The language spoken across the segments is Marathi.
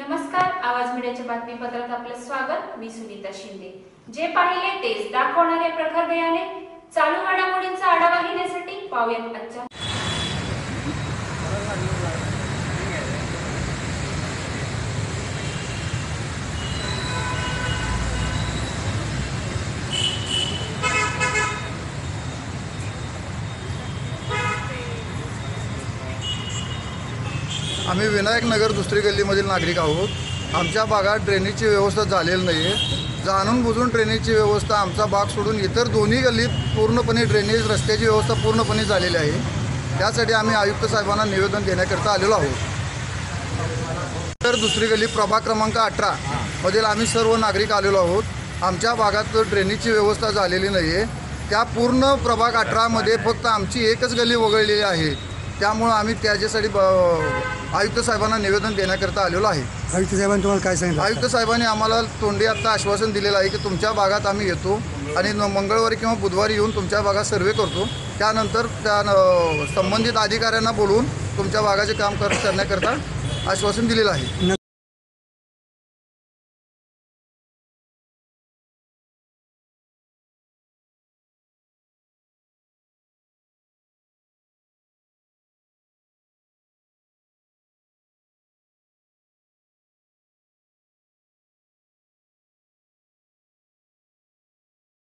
नमस्कार, आवाज मीडियाच्या बातमीपत्रात आपलं स्वागत। मी सुनीता शिंदे। जे पाहिले तेच दाखवणारे प्रखर दयाने चालू घडामोडींचा आढावा घेण्यासाठी पाहूयात आजच्या आम्ही विनायक नगर दुसरी गल्लीमधील नागरिक आहोत। आमच्या भागात ड्रेनेजची व्यवस्था झालेली नाही आहे। जाणून बुजून ड्रेनेजची व्यवस्था आमचा भाग सोडून इतर दोन्ही गल्लीत पूर्णपणे ड्रेनेज रस्त्याची व्यवस्था पूर्णपणे झालेली आहे। त्यासाठी आम्ही आयुक्त साहेबांना निवेदन देण्याकरता आलेलो आहोत। तर दुसरी गल्ली प्रभाग क्रमांक 18 मधील आम्ही सर्व नागरिक आलेलो आहोत। आमच्या भागात ड्रेनेजची व्यवस्था झालेली नाही आहे। त्या पूर्ण प्रभाग 18 मध्ये फक्त आमची एकच गल्ली वगळलेली आहे। त्यामुळे आम्ही त्याच्यासाठी आयुक्त साहेबांना निवेदन देण्याकरता आलेलो आहे। आयुक्त साहेबांनी तुम्हाला काय सांगितलं? आयुक्त साहेबांनी आम्हाला तोंडी आता आश्वासन दिलेलं आहे की तुमच्या भागात आम्ही येतो आणि मंगळवारी किंवा बुधवारी येऊन तुमच्या भागात सर्वे करतो। त्यानंतर त्या संबंधित अधिकाऱ्यांना बोलवून तुमच्या भागाचे काम करण्याकरता आश्वासन दिलेलं आहे।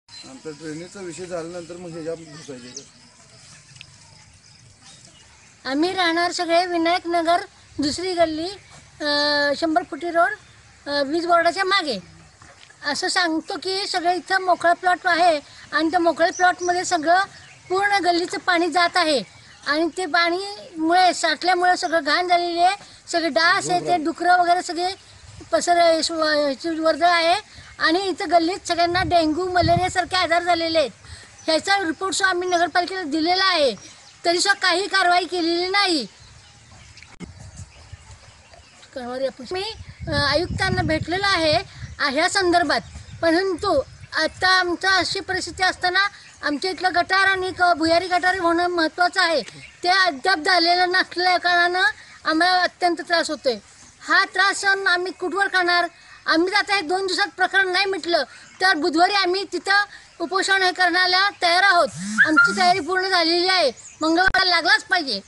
आमचा ड्रेनेजचा विषय झाल्यानंतर मग ह्याच्या घुसायचे। आम्ही राहणार सगळे विनायक नगर दुसरी गल्ली 100 फुटी रोड वीज बोर्डाच्या मागे। असं सांगतो की सगळे इथं मोकळा प्लॉट आहे आणि त्या मोकळ्या प्लॉटमध्ये सगळं पूर्ण गल्लीचं पाणी जात आहे आणि ते पाणीमुळे साठल्यामुळे सगळं घाण झालेली आहे। सगळे डास आहे, ते डुकरं वगैरे सगळे वर्दळ आहे आणि इथं गल्लीत सगळ्यांना डेंग्यू मलेरियासारखे आजार झालेले आहेत। ह्याचा रिपोर्ट आम्ही नगरपालिकेला दिलेला आहे, तरीसुद्धा काही कारवाई केलेली नाही। मी आयुक्तांना भेटलेलो आहे ह्या संदर्भात, परंतु आता आमचा अशी परिस्थिती असताना आमच्या इथलं गटार आणि भुयारी गटारी होणं महत्त्वाचं आहे, ते अद्याप झालेलं नसल्या कारणानं आम्हाला अत्यंत त्रास होतोय। हा त्रास आम्ही कुठवर करणार? आम्ही आता 1-2 दिवसात प्रकरण नाही मिटलं तर बुधवारी आम्ही तिथं उपोषण करण्याला तयार आहोत। आमची तयारी पूर्ण झालेली आहे, मंगळवार लागलाच पाहिजे।